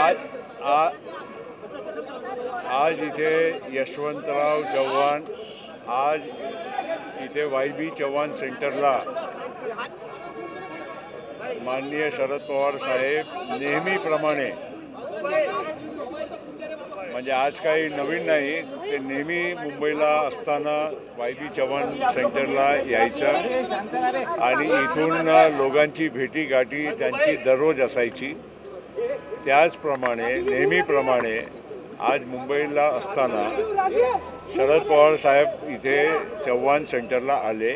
आज आज इथे यशवंतराव चव्हाण आज इथे वाय.बी. चव्हाण सेंटरला माननीय शरद पवार साहेब नेहमीप्रमाणे, म्हणजे आज काही नवीन नाही, ते नेहमी मुंबईला असताना वाय.बी. चव्हाण सेंटरला यायचं आणि इथून लोकांची भेटीगाठी त्यांची दररोज असायची। त्याचप्रमाणे नेहमीप्रमाणे आज मुंबईला असताना शरद पवार साहेब इथे चव्हाण सेंटरला आले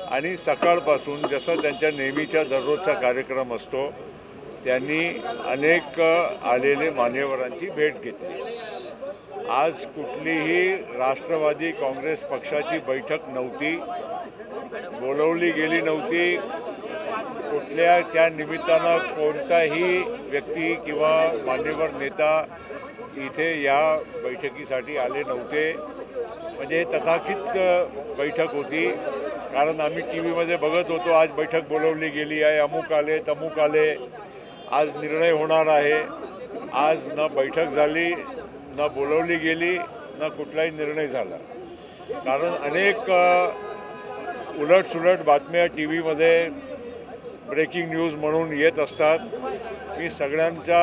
आणि सकाळपासून जसं त्यांच्या नेहमीचा दररोजचा कार्यक्रम असतो त्यांनी अनेक आलेले मान्यवरांची भेट घेतली। आज कुठलीही राष्ट्रवादी काँग्रेस पक्षाची बैठक नव्हती, बोलवली गेली नव्हती। कुठल्या त्या निमित्तानं कोणताही व्यक्ती किंवा मान्यवर नेता इथे या बैठकीसाठी आले नव्हते। म्हणजे तथाकथित बैठक होती, कारण आम्ही टीव्हीमध्ये बघत होतो आज बैठक बोलवली गेली आहे, अमुक आले तमुक आले, आज निर्णय होणार आहे। आज न बैठक झाली, न बोलवली गेली, न कुठलाही निर्णय झाला। कारण अनेक उलटसुलट बातम्या टीव्हीमध्ये ब्रेकिंग न्यूज म्हणून येत असतात। मी सगळ्यांचा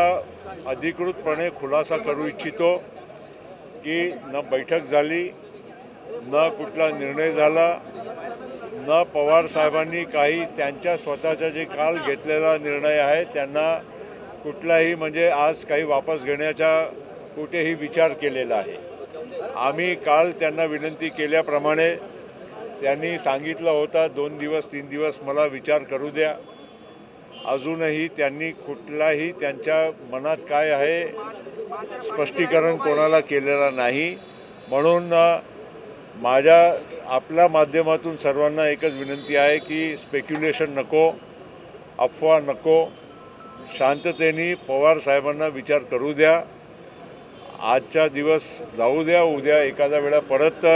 अधिकृतपणे खुलासा करू इच्छितो की न बैठक झाली, न कुठला निर्णय झाला, न पवार साहेबांनी काही त्यांच्या स्वतःचा जे काल घेतलेला निर्णय आहे त्यांना कुठलाही म्हणजे आज काही वापस घेण्याचा कुठेही विचार केलेला आहे। आम्ही काल त्यांना विनंती केल्याप्रमाणे त्यांनी सांगितलं होता 2 दिवस 3 दिवस मला विचार करू द्या। अजूनही त्यांनी कुठलाही त्यांच्या मनात काय आहे स्पष्टीकरण कोणाला केलेला नाही। म्हणून आपल्या माध्यमातून सर्वांना एकच विनंती आहे की स्पेक्युलेशन नको, अफवा नको, शांततेने पवार साहेबांना विचार करू द्या। आजचा दिवस जाऊ द्या, उद्या एखाद्या वेळा परत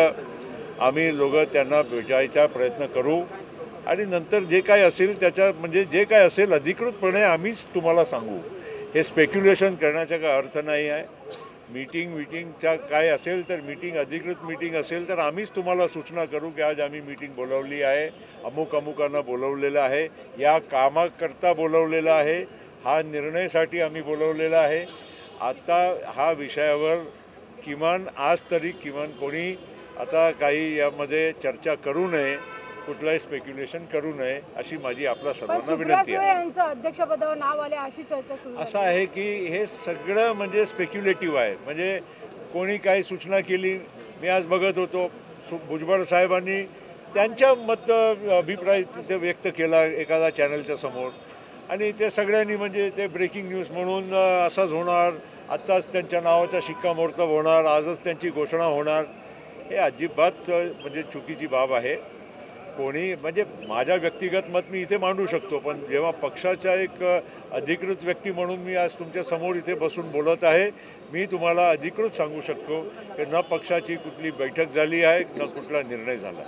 आम्ही लोक त्यांना भेटायचा प्रयत्न करू आणि नंतर जे काय असेल त्याच्या म्हणजे जे काय असेल अधिकृतपणे आम्हीच तुम्हाला सांगू। हे स्पेक्युलेशन करण्याचा काही अर्थ नाही आहे। मीटिंगच्या काय असेल तर अधिकृत मीटिंग असेल तर आम्हीच तुम्हाला सूचना करू की आज आम्ही मीटिंग बोलावली आहे, अमुक अमुकांना बोलवलेलं आहे, या कामाकरता बोलवलेलं आहे, हा निर्णयासाठी आम्ही बोलवलेलं आहे। आता हा विषयावर किमान आज तरी कोणी आता काही यामध्ये चर्चा करू नये, कुठलाही स्पेक्युलेशन करू नये अशी माझी आपल्या सर्वांना विनंती आहे। अध्यक्षपदावर नाव आले अशी चर्चा सुरू असं आहे की हे सगळं म्हणजे स्पेक्युलेटिव्ह आहे। म्हणजे कोणी काही सूचना केली, मी आज बघत होतो भुजबळ साहेबांनी त्यांच्या अभिप्राय ते व्यक्त केला एखादा चॅनलच्या समोर आणि ते सगळ्यांनी म्हणजे ते ब्रेकिंग न्यूज म्हणून असंच होणार, आत्ताच त्यांच्या नावाचा शिक्कामोर्तब होणार, आजच त्यांची घोषणा होणार, हे अजिबात म्हणजे चुकीची बाब आहे। कोणी म्हणजे माझ्या व्यक्तिगत मत मी इथे मांडू शकतो, पण जेव्हा पक्षाचा एक अधिकृत व्यक्ती म्हणून मी आज तुमच्या समोर इथे बसून बोलत आहे, मी तुम्हाला अधिकृत सांगू शकतो की न पक्षाची कुठली बैठक झाली आहे, न कुठला निर्णय झाला।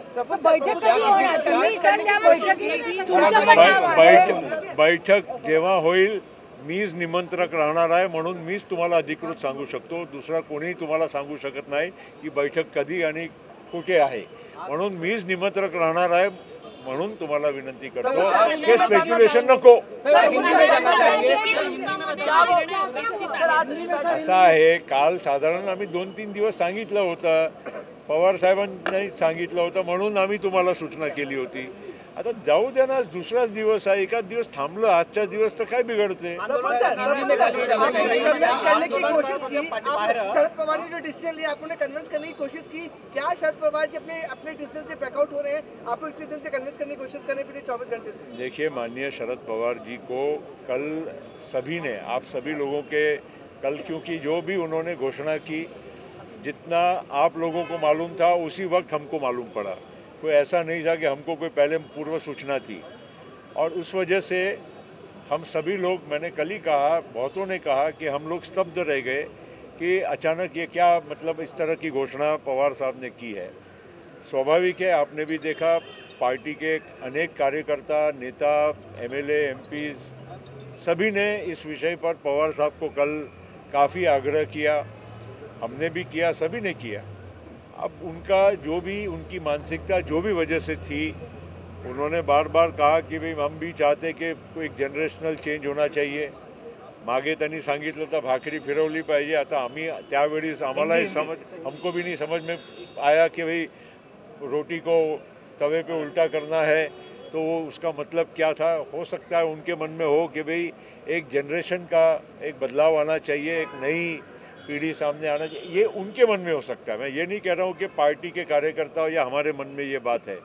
बैठक जेव्हा होईल मीच निमंत्रक राहणार आहे, म्हणून मीच तुम्हाला अधिकृत सांगू शकतो। दुसरा कोणीही तुम्हाला सांगू शकत नाही की बैठक कधी आणि कुठे आहे। म्हणून मीच निमंत्रक राहणार आहे, म्हणून तुम्हाला विनंती करतो की स्पेक्युलेशन नको। असं आहे, काल साधारण आम्ही 2-3 दिवस सांगितलं होतं, पवार साहेबांनी सांगितलं होतं, म्हणून आम्ही तुम्हाला सूचना केली होती। आता जाऊ द्या ना, दुसराच दिवस आहे, एकाच दिवस थांबलं, आजचा दिवस तर काय बिघडते। शरद पवार ने जो डिसीजन लिया आपने कन्विंस करने की कोशिश की, क्या शरद पवार जी अपने डिसीजन से बैकआउट हो रहे हैं? आपको इतने दिन से कन्विंस करने की कोशिश करने पिछले 24 घंटे से? देखिए, माननीय शरद पवार जी को कल सभी ने, आप सभी लोगों के कल, क्योंकि जो भी उन्होंने घोषणा की जितना आप लोगों को मालूम था उसी वक्त हमको मालूम पड़ा। कोई ऐसा नहीं था कि हमको कोई पहले पूर्व सूचना थी, और उस वजह से हम सभी लोग, मैंने कल ही कहा, बहुतों ने कहा कि हम लोग स्तब्ध रह गए कि अचानक ये क्या, मतलब इस तरह की घोषणा पवार साहब ने की है। स्वाभाविक है, आपने भी देखा पार्टी के अनेक कार्यकर्ता, नेता, एमएलए, एमपीज सभी ने इस विषय पर पवार साहब को कल काफ़ी आग्रह किया, हमने भी किया, सभी ने किया। अब उनका जो भी उनकी मानसिकता जो भी वजह से थी, उन्होंने बार बार कहा की भाई हम भी चाहते की एक जनरेशनल चेंज होना चाहिए। मागे त्यांनी सांगितलं तर भाकरी फिरवली पाहिजे। आता आम्ही त्यावेळी आम्हालाही हमको भी नहीं समझ में आया कि भाई रोटी को तवे पे उल्टा करना है, तो वो उसका मतलब क्या था। हो सकता है उनके मन में हो कि भाई एक जनरेशन का एक बदलाव आना चाहिए, एक नई पीढ़ी सामने आना चाहिए, ये उनके मन में हो सकता है। मैं ये नहीं कह रहा हूँ कि पार्टी के कार्यकर्ता या हमारे मन में ये बात है।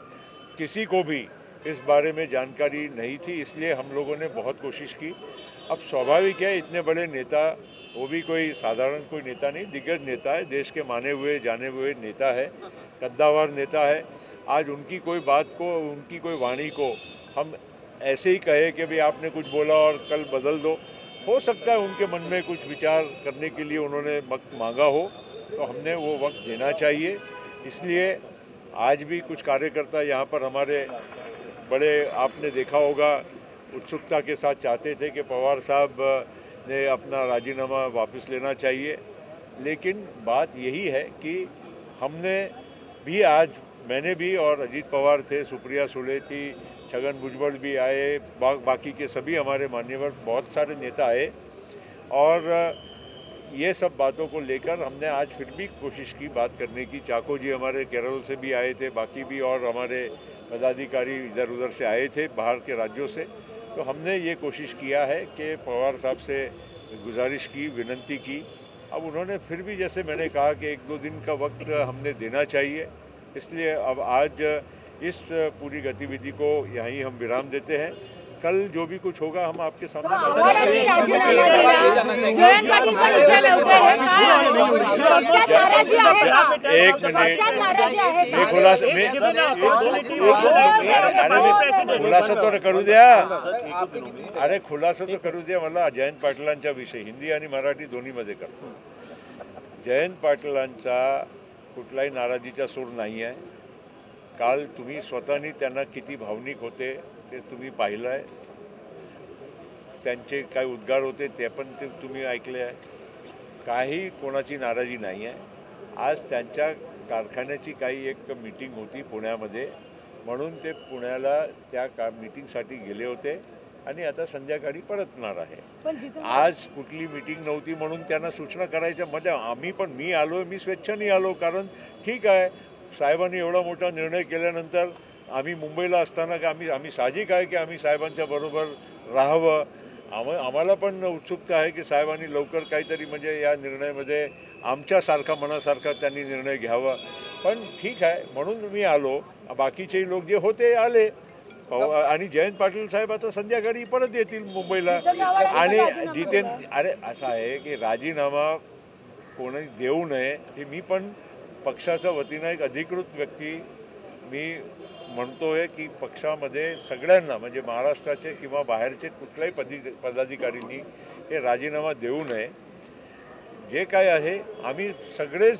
किसी को भी इस बारे में जानकारी नहीं थी, इसलिए हम लोगों ने बहुत कोशिश की। अब स्वाभाविक है, इतने बड़े नेता, वो भी कोई साधारण कोई नेता नहीं, दिग्गज नेता है, देश के माने हुए जाने हुए नेता है, कद्दावर नेता है। आज उनकी कोई बात को, उनकी कोई वाणी को हम ऐसे ही कहे कि भाई आपने कुछ बोला और कल बदल दो। हो सकता है उनके मन में कुछ विचार करने के लिए उन्होंने वक्त मांगा हो, तो हमने वो वक्त देना चाहिए। इसलिए आज भी कुछ कार्यकर्ता यहाँ पर हमारे बड़े, आपने देखा होगा, उत्सुकता के साथ चाहते थे कि पवार साहब ने अपना राजीनामा वापस लेना चाहिए। लेकिन बात यही है कि हमने भी आज, मैंने भी और अजीत पवार थे, सुप्रिया सुले थी, छगन भुजबल भी आए, बाकी के सभी हमारे मान्यवर बहुत सारे नेता आए, और ये सब बातों को लेकर हमने आज फिर भी कोशिश की बात करने की। चाको जी हमारे केरल से भी आए थे, बाकी भी और हमारे पदाधिकारी इधर उधर से आए थे, बाहर के राज्यों से। तो हमने ये कोशिश किया है कि पवार साहब से गुजारिश की, विनंती की। अब उन्होंने फिर भी, जैसे मैंने कहा कि 1-2 दिन का वक्त हमने देना चाहिए, इसलिए अब आज इस पूरी गतिविधि को यहीं हम विराम देते हैं। कल जो भी कुछ होगा हम आपके सामने एक मिनिट खुलासा तो करू द्या, अरे खुलासा तो करू द्या मला। जयंत पाटलांच्या विषयी हिंदी आणि मराठी दोन्हीमध्ये करतो। जयंत पाटलांचा कुठलाही नाराजीचा सूर नाही आहे। काल तुम्ही स्वतःनी त्यांना किती भावनिक होते ते तुम्ही पाहिलं आहे, त्यांचे काय उद्गार होते ते पण तुम्ही ऐकले आहे। काही कोणाची नाराजी नाही आहे। आज त्यांच्या कारखान्याची काही एक मीटिंग होती पुण्यामध्ये, म्हणून ते पुण्याला त्या मीटिंगसाठी गेले होते आणि आता संध्याकाळी परतणार आहे। आज कुठली मीटिंग नव्हती म्हणून त्यांना सूचना करायच्या, म्हणजे आम्ही पण, मी आलो, मी स्वेच्छाने आलो, कारण ठीक आहे साहेबांनी एवढा मोठा निर्णय केल्यानंतर आम्ही मुंबईला असताना का आम्ही साहजिक आहे की आम्ही साहेबांच्या बरोबर राहावं। आम्हाला पण उत्सुकता आहे की साहेबांनी लवकर काहीतरी, म्हणजे या निर्णयामध्ये आमच्यासारखा मनासारखा त्यांनी निर्णय घ्यावा। पण ठीक आहे म्हणून मी आलो, बाकीचे लोक जे होते आले, आणि जयंत पाटील साहेब आता संध्याकाळी परत येतील मुंबईला। आणि अरे असं आहे की राजीनामा कोणी देऊ नये, हे मी पण पक्षाच्या वतीनं एक अधिकृत व्यक्ती मी म्हणतोय की पक्षामध्ये सगळ्यांना, म्हणजे महाराष्ट्राचे किंवा बाहेरचे कुठल्याही पदाधिकाऱ्यांनी हे राजीनामा देऊ नये। जे काय आहे आम्ही सगळेच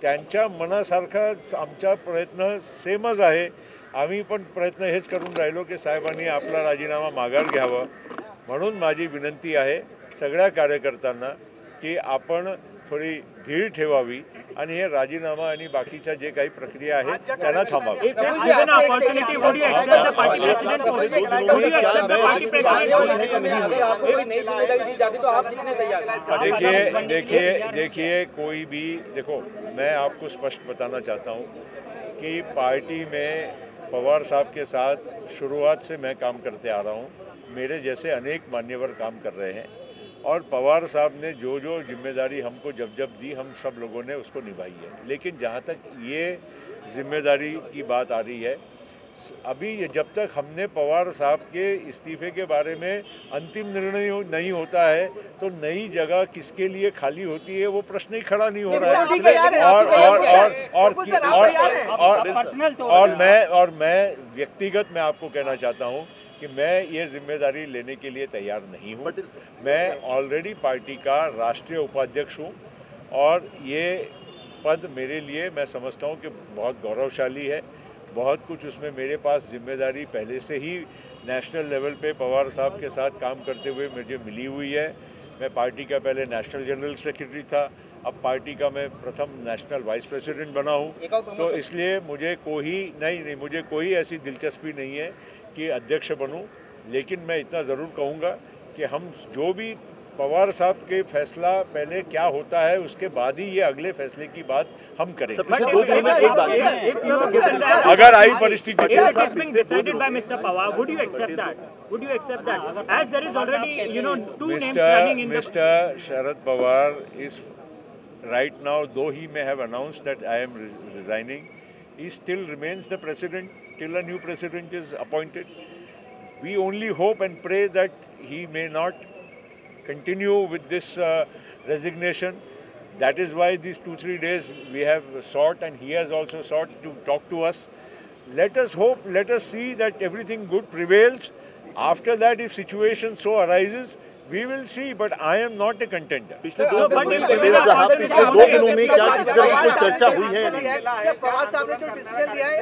त्यांच्या मनासारखा, आमचा प्रयत्न सेमच आहे। आम्ही पण प्रयत्न हेच करून राहिलो की साहेबांनी आपला राजीनामा माघार घ्यावा। म्हणून माझी विनंती आहे सगळ्या कार्यकर्त्यांना की आपण थोडी धीर ठेवावी आणि हे राजीनामा आणि बाकीच्या जे काही प्रक्रिया आहेत त्यांना थांबावी। देखिए कोई भी, देखो मैं आपको स्पष्ट बताना चाहता हूँ कि पार्टी में पवार साहब के साथ शुरुआत से मैं काम करते आ रहा हूँ। मेरे जैसे अनेक मान्यवर काम कर रहे हैं, और पवार साहब ने जो जो जिम्मेदारी हमको जब जब दी, हम सब लोगों ने उसको निभाई है। लेकिन जहाँ तक ये जिम्मेदारी की बात आ रही है, अभी जब तक हमने पवार साहब के इस्तीफे के बारे में अंतिम निर्णय नहीं होता है, तो नई जगह किसके लिए खाली होती है वो प्रश्न ही खड़ा नहीं हो रहा है। और मैं व्यक्तिगत मैं आपको कहना चाहता हूँ कि मैं ये जिम्मेदारी लेने के लिए तैयार नहीं हूँ। मैं ऑलरेडी पार्टी का राष्ट्रीय उपाध्यक्ष हूँ, और ये पद मेरे लिए, मैं समझता हूँ कि बहुत गौरवशाली है। बहुत कुछ उसमें मेरे पास जिम्मेदारी पहले से ही नेशनल लेवल पे पवार साहब के साथ काम करते हुए मुझे मिली हुई है। मैं पार्टी का पहले नेशनल जनरल सेक्रेटरी था, अब पार्टी का मैं प्रथम नेशनल वाइस प्रेसिडेंट बना हूँ। तो इसलिए मुझे मुझे कोई ऐसी दिलचस्पी नहीं है कि अध्यक्ष बनूँ, लेकिन मैं इतना ज़रूर कहूँगा कि हम जो भी पवार साहब के फैसला पहले क्या होता है उसके बाद ही ये अगले फैसले की बात हम करेंगे। अगर आई परिस्थिति mister Sharad Pawar is right now, though he may have announced that I am resigning, he still remains the president till a new president is appointed. We only hope and pray that he may not continue with this resignation. That is why these 2-3 days we have sought, and he has also sought to talk to us. Let us hope, let us see that everything good prevails. After that, if situation so arises, we will see, but I am not a contender. पिछले 2 दिनों में क्या किस तरह की चर्चा हुई है? Sir, Pawar साहब ने जो डिसीजन लिया है,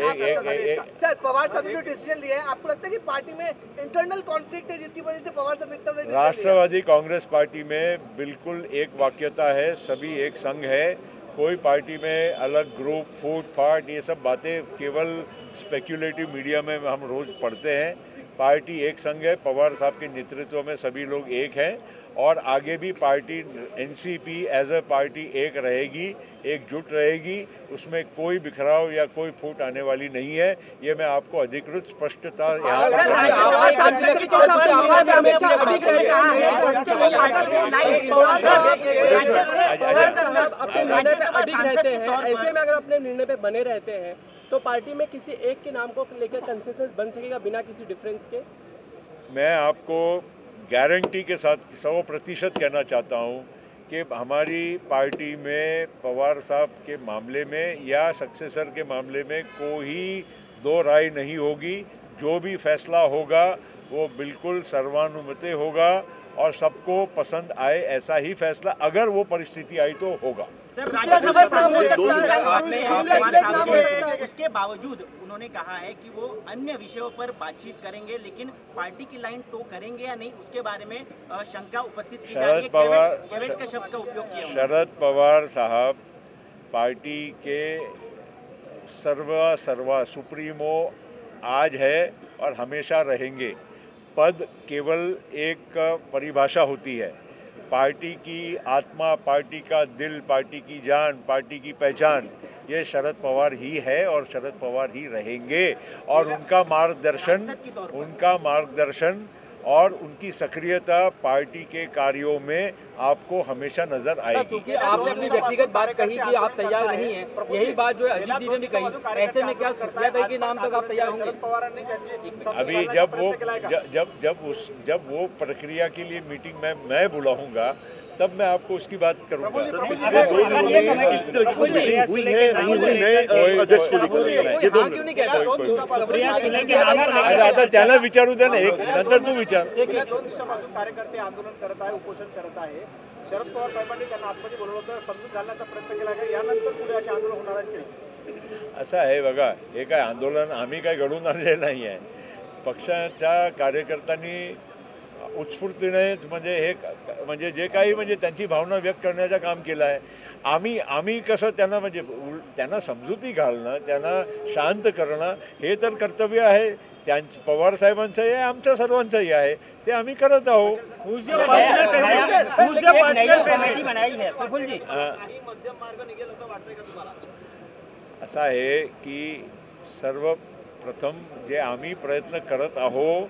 सर पवार साहब ने जो डिसीजन लिया है, आपको लगता है कि पार्टी में इंटरनल कॉन्फ्लिक्ट है जिसकी वजह से पवार साहब ने राष्ट्रवादी कांग्रेस पार्टी में बिल्कुल एक वाक्यता है, सभी एक संघ है। कोई पार्टी में अलग ग्रुप, फूट फाट, ये सब बातें केवल स्पेक्युलेटिव मीडिया में हम रोज पढ़ते हैं। पार्टी एक संघ है, पवार साहब के नेतृत्व में सभी लोग एक हैं और आगे भी party NCP as a party एक रहेगी, एकजुट रहेगी, उसमें कोई बिखराव या कोई फूट आने वाली नहीं है। ये मैं आपको अधिकृत स्पष्टता यहाँ ऐसे में अगर अपने निर्णय पे बने रहते हैं तो पार्टी में किसी एक के नाम को लेकर कंसेंसस बन सकेगा बिना किसी डिफरेंस के? मैं आपको गारंटी के साथ 100% कहना चाहता हूं कि हमारी पार्टी में पवार साहब के मामले में या सक्सेसर के मामले में कोई दो राय नहीं होगी। जो भी फैसला होगा वो बिल्कुल सर्वानुमते होगा और सबको पसंद आए ऐसा ही फैसला, अगर वो परिस्थिति आई तो होगा। उसके बावजूद उन्होंने कहा है कि वो अन्य विषयों पर बातचीत करेंगे, लेकिन पार्टी की लाइन टो करेंगे या नहीं उसके बारे में शंका उपस्थित की जा रही है। कैबिनेट के शब्द का उपयोग किया। शरद पवार साहब पार्टी के सर्वा सुप्रीमो आज है और हमेशा रहेंगे। पद केवल एक परिभाषा होती है। पार्टी की आत्मा, पार्टी का दिल, पार्टी की जान, पार्टी की पहचान ये शरद पवार ही है और शरद पवार ही रहेंगे। और उनका मार्गदर्शन और उनकी सक्रियता पार्टी के कार्यों में आपको हमेशा नजर आएगी। क्योंकि आपने अपनी व्यक्तिगत बात कही कि आप तैयार नहीं हैं, यही बात जो है अजीत जी ने भी कही, ऐसे में क्या सुप्रिया के नाम तक आप तैयार होंगे? अभी जब वो प्रक्रिया के लिए मीटिंग में मैं बुलाऊंगा तब मैं आपको उसकी बात करूंगा। पिछले 2 दिनों में इस तरह की कोई मीटिंग हुई है नहीं हुई नए अध्यक्ष को लेकर? आता त्याला विचारू द्या ना, एक नंतर तू विचार। 2 दिवसापासून कार्यकर्ते आंदोलन करत आहे, उपोषण करत आहे. शरद पवार साहेबांनी त्यांना आतमध्ये बोलवलं होतं, समजून घालण्याचा प्रयत्न केला का? यानंतर पुढे असे आंदोलन होणार आहेत? असं आहे बघा, हे काय आंदोलन आम्ही काय घडवून आणलेलं नाही आहे. पक्षाच्या कार्यकर्त्यांनी उत्स्फूर्तीने म्हणजे जे काही त्यांची भावना व्यक्त करण्याचं काम केलं आहे. आम्ही कसं त्यांना समजुती घालणं, त्यांना शांत करणं हे तर कर्तव्य आहे. पवार साहेबांचंही आहे, आमच्या सर्वांचंही आहे, ते आम्ही करत आहोत. असं आहे की सर्वप्रथम जे आम्ही प्रयत्न करत आहोत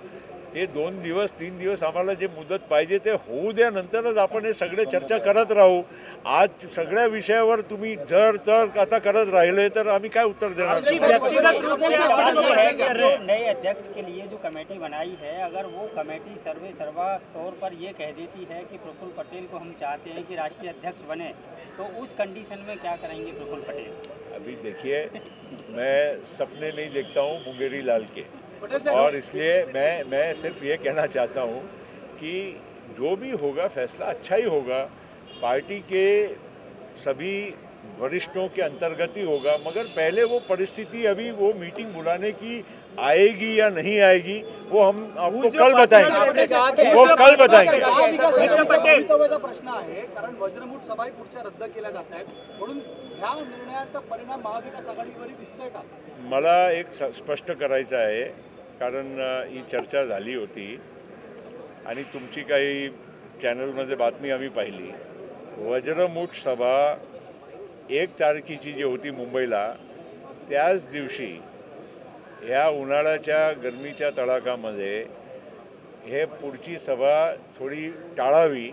ते 2 दिवस 3 दिवस आम्हाला जे मुदत पाहिजे ते होऊ द्या, नंतरच आपण हे सगळे चर्चा करत राहू. आज सगळ्या विषयावर तुम्ही जर तर आता करत राहिले तर आम्ही काय उत्तर देणार? नए अध्यक्ष के लिए जो कमेटी बनाई है, अगर वो कमेटी सर्वा तौर पर ये कह देती है कि प्रफुल्ल पटेल को हम चाहते हैं कि राष्ट्रीय अध्यक्ष बने, तो उस कंडीशन में क्या करेंगे प्रफुल्ल पटेल? अभी देखिए, मैं सपने नहीं देखता हूँ मुंगेरी लाल के, और इसलिए मैं सिर्फ ये कहना चाहता हूँ कि जो भी होगा फैसला अच्छा ही होगा. पार्टी के सभी वरिष्ठों के अंतर्गत ही होगा, मगर पहले वो परिस्थिति अभी वो मीटिंग बुलाने की आएगी या नहीं आएगी वो हम आपको कल बताएंगे, वो कल बताएंगे। भवितव्याचा प्रश्न आहे, कारण वज्रमूठ सभाही पुढच्या रद्द केल्या जात आहेत, म्हणून ह्या निर्णयाचा परिणाम महाविकास आघाडीवरही दिसतोय का? मला एक स्पष्ट करायचं आहे, कारण ही चर्चा झाली होती आणि तुमची काही चॅनलमध्ये बातमी आम्ही पाहिली. वज्रमूठ सभा 1 तारखेची जी होती मुंबईला, त्याच दिवशी ह्या उन्हाळ्याच्या गरमीच्या तडाख्यामध्ये हे पुढची सभा थोडी टाळावी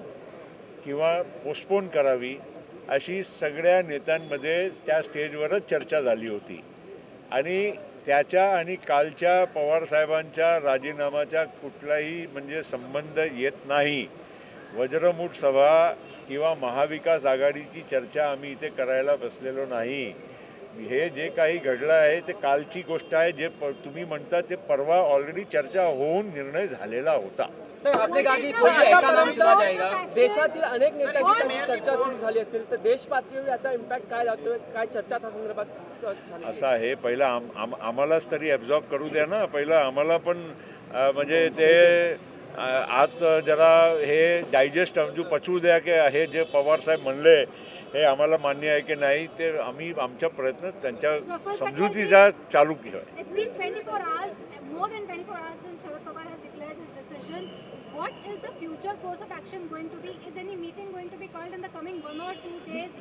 किंवा पोस्टपोन करावी अशी सगळ्या नेत्यांमध्ये त्या स्टेजवरच चर्चा झाली होती. आणि त्याच्या आणि कालच्या पवारसाहेबांच्या राजीनामाच्या कुठलाही म्हणजे संबंध येत नाही. वज्रमूठ सभा किंवा महाविकास आघाडीची चर्चा आम्ही इथे करायला बसलेलो नाही. हे जे काही घडलं आहे ते कालची गोष्ट आहे. जे तुम्ही म्हणता ते परवा ऑलरेडी चर्चा होऊन निर्णय झालेला होता. सर, आपने कहा की कोई ऐसा नाम चुना जाएगा. देशातील अनेक नेत्यांची त्यांची चर्चा सुरू झाली असेल तर देश पातळीवर याचा इम्पॅक्ट काय जातोय, काय चर्चा त्या संदर्भात झाली? असं आहे, पहिला आम्हालाच तरी ॲब्झॉर्ब करू द्या ना. पहिलं आम्हाला पण म्हणजे ते आत जरा हे डायजेस्ट म्हणजे पचवू द्या की हे जे पवारसाहेब म्हणले हे आम्हाला मान्य आहे की नाही, ते आम्ही आमच्या प्रयत्न त्यांच्या समजुतीचा चालू केला. It's been 24 hours, more than 24 hours since Sharad Pawar has declared his decision. What is the future course of action going to be? Is any meeting going to be called in the coming 1 or 2 days?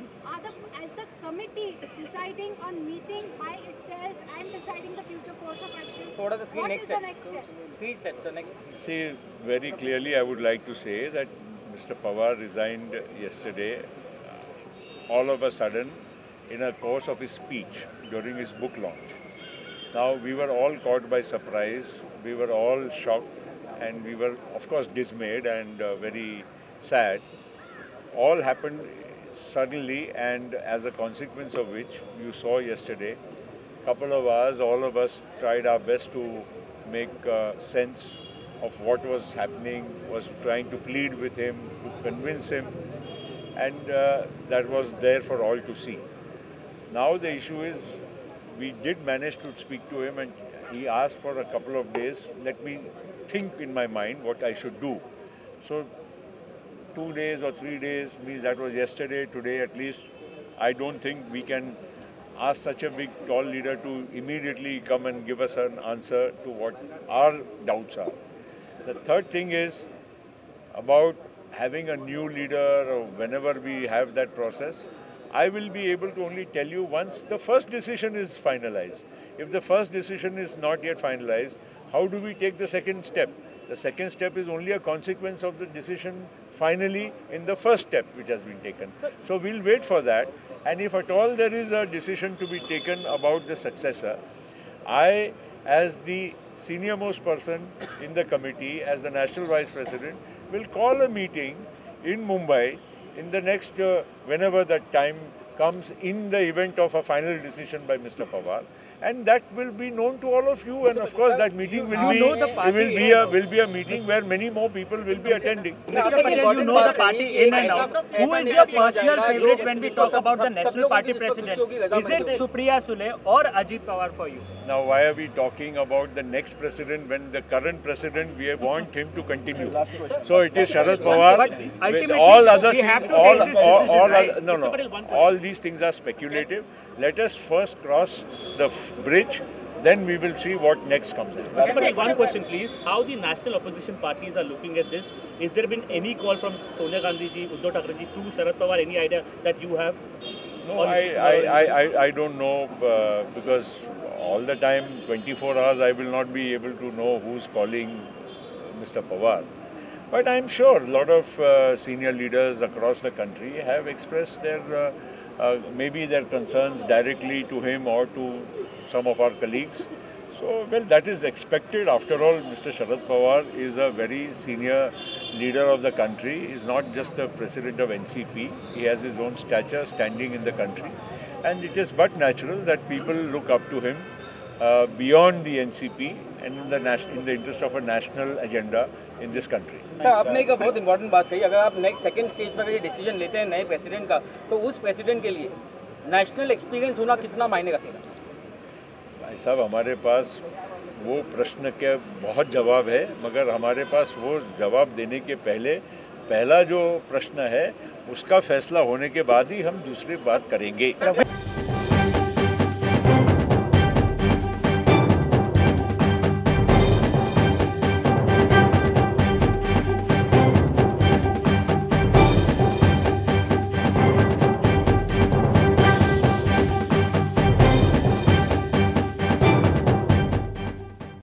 Is the committee deciding on meeting by itself and deciding the future course of action? What are the three What next is the steps? next step? 3 steps. So next. See, very clearly I would like to say that Mr. Pawar resigned yesterday all of a sudden in a course of his speech during his book launch. Now we were all caught by surprise, we were all shocked, and we were of course dismayed and very sad. All happened suddenly, and as a consequence of which you saw yesterday, couple of hours all of us tried our best to make sense of what was happening, was trying to plead with him, to convince him, and that was there for all to see. Now the issue is, we did manage to speak to him and he asked for a couple of days, let me think in my mind what I should do. So 2 days or 3 days means that was yesterday. Today at least I don't think we can ask such a big tall leader to immediately come and give us an answer to what our doubts are. The third thing is about having a new leader, or whenever we have that process, I will be able to only tell you once the first decision is finalized. If the first decision is not yet finalized, how do we take the second step? The second step is only a consequence of the decision finally in the first step which has been taken. So we'll wait for that, and if at all there is a decision to be taken about the successor, I, as the senior most person in the committee, as the National Vice President, will call a meeting in Mumbai in the next, whenever that time comes, in the event of a final decision by Mr. Pawar, and that will be known to all of you, and of course that meeting will be a meeting where many more people will be attending. Mr. Patel, you know the party in and out. Who is your personal favorite when we talk about the national party president? Is it Supriya Sule or Ajit Pawar for you? Now, why are we talking about the next president when the current president, we want him to continue? So it is Sharad Pawar. With all other things, all these things are speculative. Let us first cross the bridge, then we will see what next comes in. Mr. Patel, one question please. How the national opposition parties are looking at this? Is there been any call from Sonia Gandhi ji, Uddhav Thackeray ji to Sharad Pawar? Any idea that you have? No, I don't know, because all the time, 24 hours, I will not be able to know who's calling Mr. Pawar. But I'm sure a lot of senior leaders across the country have expressed their maybe their concerns directly to him or to some of our colleagues. So, well, that is expected. After all, Mr. Sharad Pawar is a very senior leader of the country. He is not just the president of NCP. He has his own stature, standing in the country. And it is but natural that people look up to him beyond the NCP and in the interest of a national agenda in this country. Sir, आपने एक बहुत important बात कही, अगर आप next second stage पर ये decision लेते हैं नए प्रेसिडेंट का, तो उस प्रेसिडेंट के लिए नेशनल एक्सपीरियंस होना कितना मायने रखेगा? भाई साहब, हमारे पास वो प्रश्न के बहुत जवाब है, मगर हमारे पास वो जवाब देने के पहला जो प्रश्न है उसका फैसला होने के बाद ही हम दूसरी बात करेंगे।